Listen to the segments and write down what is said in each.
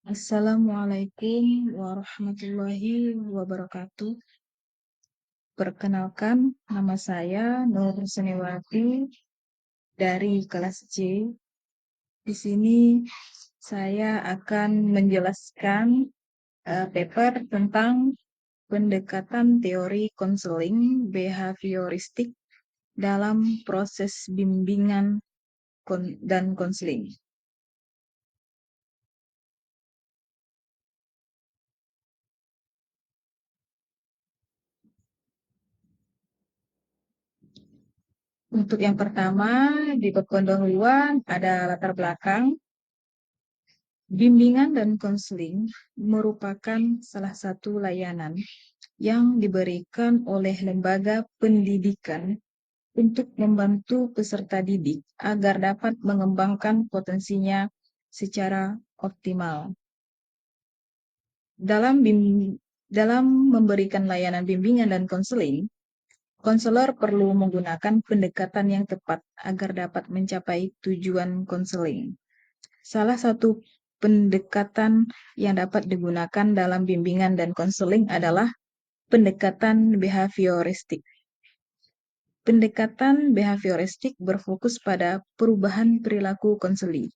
Assalamualaikum warahmatullahi wabarakatuh. Perkenalkan, nama saya Nur Seniwati dari kelas C. Di sini saya akan menjelaskan paper tentang pendekatan teori konseling behavioristik dalam proses bimbingan dan konseling. Untuk yang pertama, di bab pendahuluan ada latar belakang. Bimbingan dan konseling merupakan salah satu layanan yang diberikan oleh lembaga pendidikan untuk membantu peserta didik agar dapat mengembangkan potensinya secara optimal. Dalam memberikan layanan bimbingan dan konseling, konselor perlu menggunakan pendekatan yang tepat agar dapat mencapai tujuan konseling. Salah satu pendekatan yang dapat digunakan dalam bimbingan dan konseling adalah pendekatan behavioristik. Pendekatan behavioristik berfokus pada perubahan perilaku konseli.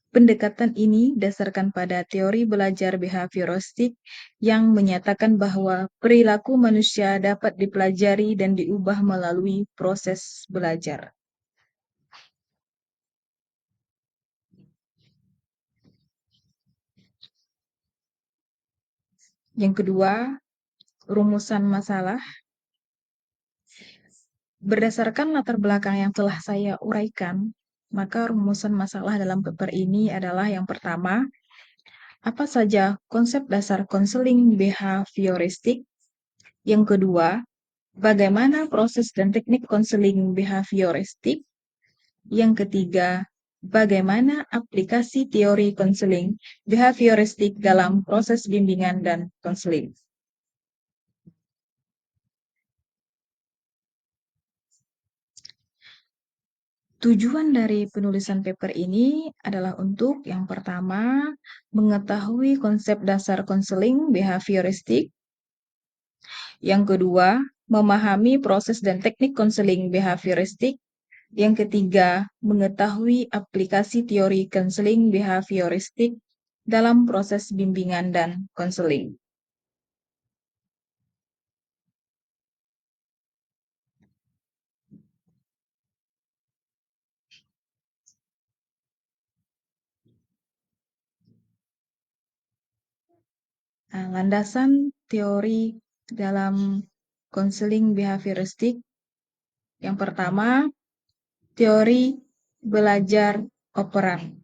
Pendekatan ini dasarkan pada teori belajar behavioristik yang menyatakan bahwa perilaku manusia dapat dipelajari dan diubah melalui proses belajar. Yang kedua, rumusan masalah. Berdasarkan latar belakang yang telah saya uraikan, maka rumusan masalah dalam paper ini adalah yang pertama, apa saja konsep dasar konseling behavioristik? Yang kedua, bagaimana proses dan teknik konseling behavioristik? Yang ketiga, bagaimana aplikasi teori konseling behavioristik dalam proses bimbingan dan konseling? Tujuan dari penulisan paper ini adalah untuk yang pertama, mengetahui konsep dasar konseling behavioristik. Yang kedua, memahami proses dan teknik konseling behavioristik. Yang ketiga, mengetahui aplikasi teori konseling behavioristik dalam proses bimbingan dan konseling. Landasan teori dalam konseling behavioristik. Yang pertama, teori belajar operan.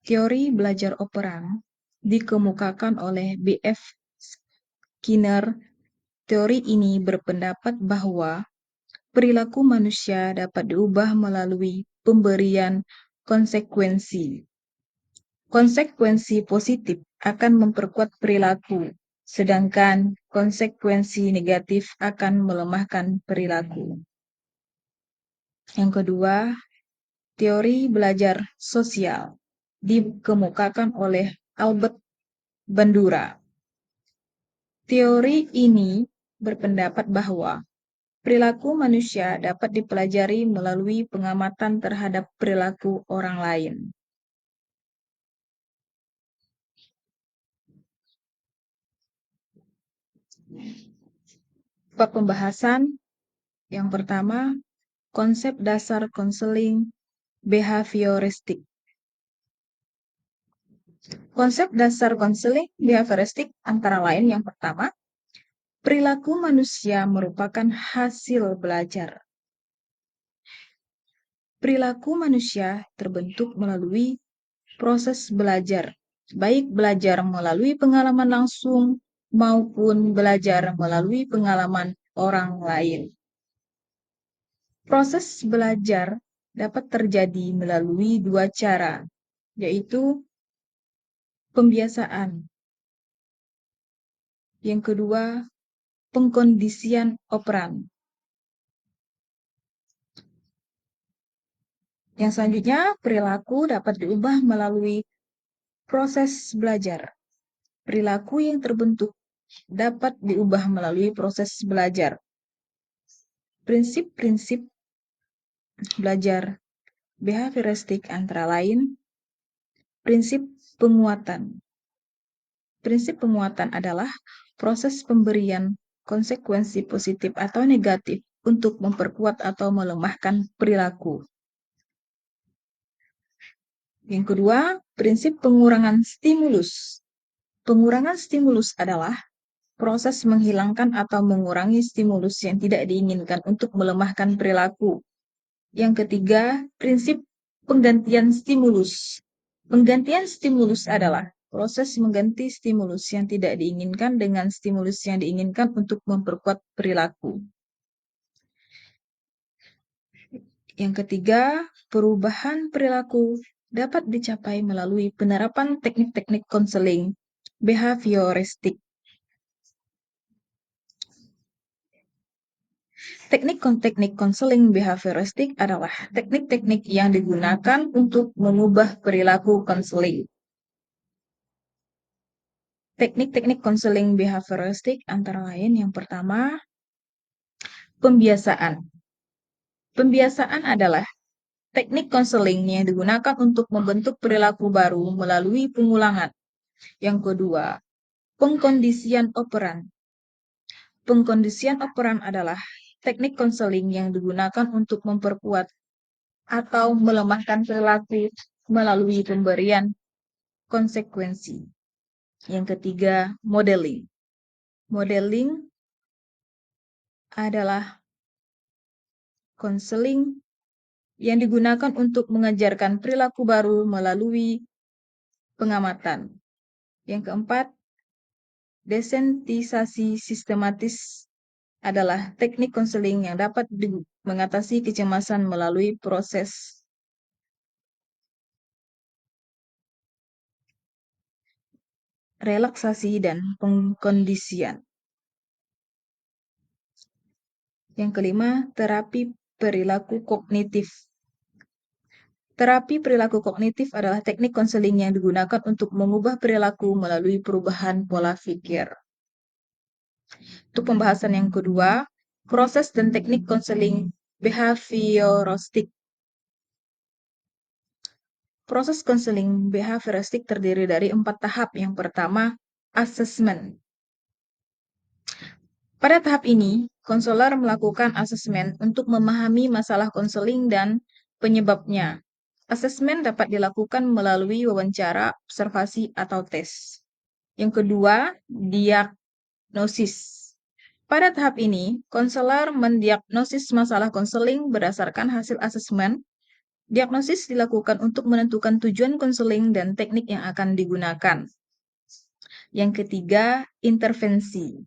Teori belajar operan dikemukakan oleh B.F. Skinner. Teori ini berpendapat bahwa perilaku manusia dapat diubah melalui pemberian konsekuensi. Konsekuensi positif akan memperkuat perilaku, sedangkan konsekuensi negatif akan melemahkan perilaku. Yang kedua, teori belajar sosial dikemukakan oleh Albert Bandura. Teori ini berpendapat bahwa perilaku manusia dapat dipelajari melalui pengamatan terhadap perilaku orang lain. Bab pembahasan yang pertama, konsep dasar konseling behavioristik. Konsep dasar konseling behavioristik antara lain yang pertama, perilaku manusia merupakan hasil belajar. Perilaku manusia terbentuk melalui proses belajar, baik belajar melalui pengalaman langsung maupun belajar melalui pengalaman orang lain. Proses belajar dapat terjadi melalui dua cara, yaitu pembiasaan. Yang kedua, pengkondisian operan. Yang selanjutnya, perilaku dapat diubah melalui Proses belajar. Perilaku yang terbentuk dapat diubah melalui proses belajar. Prinsip-prinsip belajar behavioristik antara lain prinsip penguatan. Prinsip penguatan adalah proses pemberian konsekuensi positif atau negatif untuk memperkuat atau melemahkan perilaku. Yang kedua, prinsip pengurangan stimulus. Pengurangan stimulus adalah proses menghilangkan atau mengurangi stimulus yang tidak diinginkan untuk melemahkan perilaku. Yang ketiga, prinsip penggantian stimulus. Penggantian stimulus adalah proses mengganti stimulus yang tidak diinginkan dengan stimulus yang diinginkan untuk memperkuat perilaku. Yang ketiga, perubahan perilaku dapat dicapai melalui penerapan teknik-teknik konseling behavioristik. Teknik-teknik konseling behavioristik adalah teknik-teknik yang digunakan untuk mengubah perilaku konseling. Teknik-teknik konseling behavioristik antara lain yang pertama, pembiasaan. Pembiasaan adalah teknik konseling yang digunakan untuk membentuk perilaku baru melalui pengulangan. Yang kedua, pengkondisian operan. Pengkondisian operan adalah teknik konseling yang digunakan untuk memperkuat atau melemahkan perilaku melalui pemberian konsekuensi. Yang ketiga, modeling. Modeling adalah konseling yang digunakan untuk mengajarkan perilaku baru melalui pengamatan. Yang keempat, desensitisasi sistematis adalah teknik konseling yang dapat mengatasi kecemasan melalui proses relaksasi dan pengkondisian. Yang kelima, terapi perilaku kognitif. Terapi perilaku kognitif adalah teknik konseling yang digunakan untuk mengubah perilaku melalui perubahan pola pikir. Untuk pembahasan yang kedua, proses dan teknik konseling behavioristik. Proses konseling behavioristik terdiri dari 4 tahap. Yang pertama, asesmen. Pada tahap ini, konselor melakukan asesmen untuk memahami masalah konseling dan penyebabnya. Asesmen dapat dilakukan melalui wawancara, observasi, atau tes. Yang kedua, diagnosis. Pada tahap ini, konselor mendiagnosis masalah konseling berdasarkan hasil asesmen. Diagnosis dilakukan untuk menentukan tujuan konseling dan teknik yang akan digunakan. Yang ketiga, intervensi.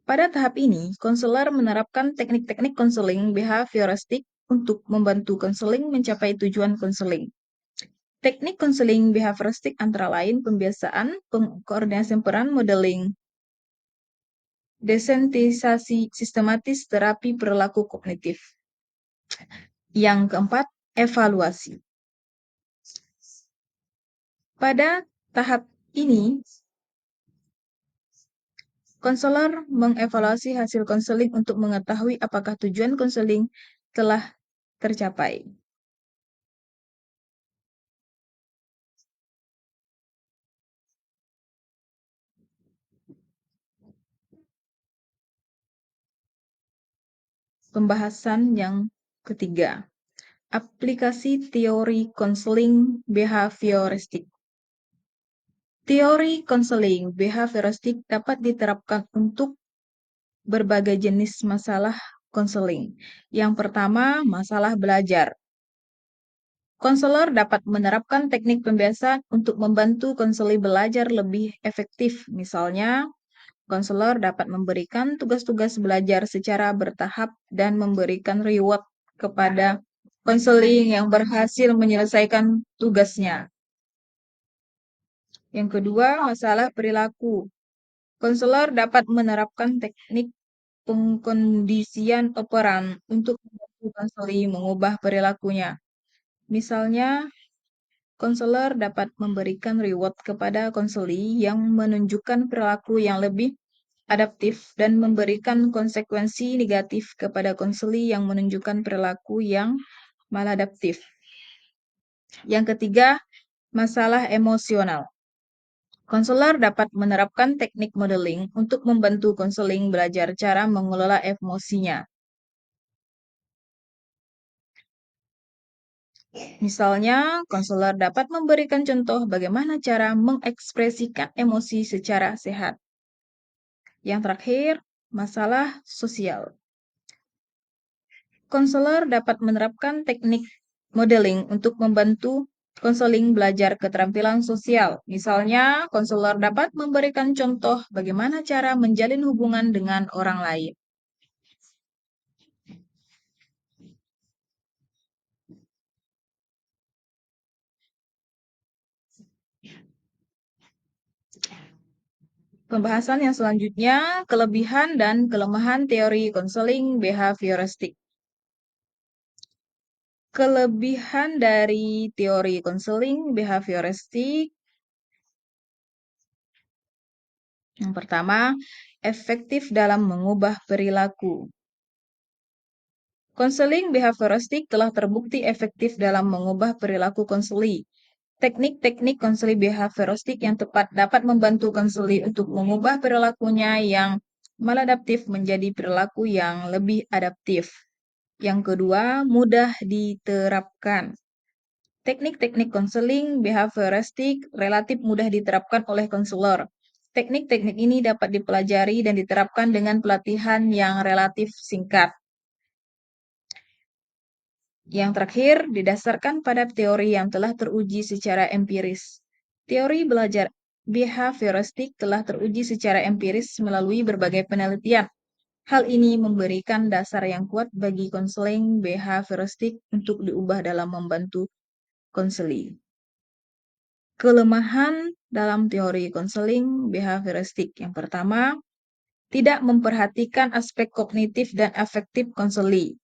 Pada tahap ini, konselor menerapkan teknik-teknik konseling behavioristik untuk membantu konseling mencapai tujuan konseling. Teknik konseling behavioristik antara lain pembiasaan, koordinasi peran, modeling, desensitisasi sistematis, terapi perilaku kognitif. Yang keempat, evaluasi. Pada tahap ini, konselor mengevaluasi hasil konseling untuk mengetahui apakah tujuan konseling telah tercapai. Pembahasan yang ketiga, aplikasi teori konseling behavioristik. Teori konseling behavioristik dapat diterapkan untuk berbagai jenis masalah konseling. Yang pertama, masalah belajar. Konselor dapat menerapkan teknik pembiasaan untuk membantu konselor belajar lebih efektif. Misalnya, konselor dapat memberikan tugas-tugas belajar secara bertahap dan memberikan reward kepada konseling yang berhasil menyelesaikan tugasnya. Yang kedua, masalah perilaku. Konselor dapat menerapkan teknik pengkondisian operan untuk membantu konseling mengubah perilakunya. Misalnya, Konselor dapat memberikan reward kepada konseli yang menunjukkan perilaku yang lebih adaptif dan memberikan konsekuensi negatif kepada konseli yang menunjukkan perilaku yang maladaptif. Yang ketiga, masalah emosional. Konselor dapat menerapkan teknik modeling untuk membantu konseling belajar cara mengelola emosinya. Misalnya, konselor dapat memberikan contoh bagaimana cara mengekspresikan emosi secara sehat. Yang terakhir, masalah sosial. Konselor dapat menerapkan teknik modeling untuk membantu konseling belajar keterampilan sosial. Misalnya, konselor dapat memberikan contoh bagaimana cara menjalin hubungan dengan orang lain. Pembahasan yang selanjutnya, kelebihan dan kelemahan teori konseling behavioristik. Kelebihan dari teori konseling behavioristik. Yang pertama, efektif dalam mengubah perilaku. Konseling behavioristik telah terbukti efektif dalam mengubah perilaku konseli. Teknik-teknik konseli behavioristik yang tepat dapat membantu konseli untuk mengubah perilakunya yang maladaptif menjadi perilaku yang lebih adaptif. Yang kedua, mudah diterapkan. Teknik-teknik konseling behavioristik relatif mudah diterapkan oleh konselor. Teknik-teknik ini dapat dipelajari dan diterapkan dengan pelatihan yang relatif singkat. Yang terakhir, didasarkan pada teori yang telah teruji secara empiris. Teori belajar behavioristik telah teruji secara empiris melalui berbagai penelitian. Hal ini memberikan dasar yang kuat bagi konseling behavioristik untuk diubah dalam membantu konseli. Kelemahan dalam teori konseling behavioristik. Yang pertama, tidak memperhatikan aspek kognitif dan afektif konseli.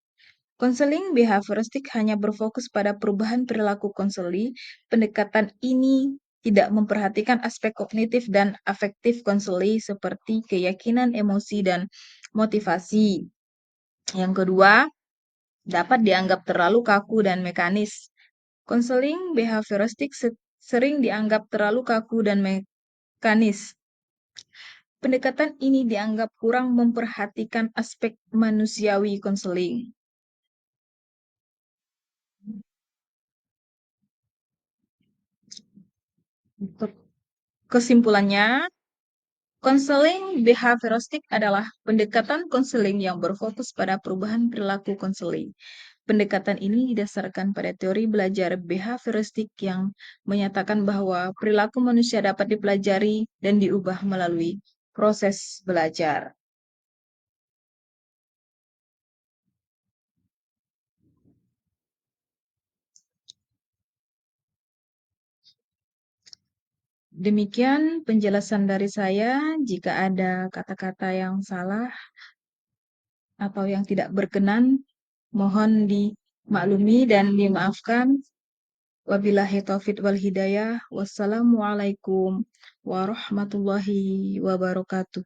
Konseling behavioristik hanya berfokus pada perubahan perilaku konseli. Pendekatan ini tidak memperhatikan aspek kognitif dan afektif konseli seperti keyakinan, emosi, dan motivasi. Yang kedua, dapat dianggap terlalu kaku dan mekanis. Konseling behavioristik sering dianggap terlalu kaku dan mekanis. Pendekatan ini dianggap kurang memperhatikan aspek manusiawi konseling. Untuk kesimpulannya, konseling behavioristik adalah pendekatan konseling yang berfokus pada perubahan perilaku konseling. Pendekatan ini didasarkan pada teori belajar behavioristik yang menyatakan bahwa perilaku manusia dapat dipelajari dan diubah melalui proses belajar. Demikian penjelasan dari saya. Jika ada kata-kata yang salah atau yang tidak berkenan, mohon dimaklumi dan dimaafkan. Wabillahi taufik wal hidayah. Wassalamualaikum warahmatullahi wabarakatuh.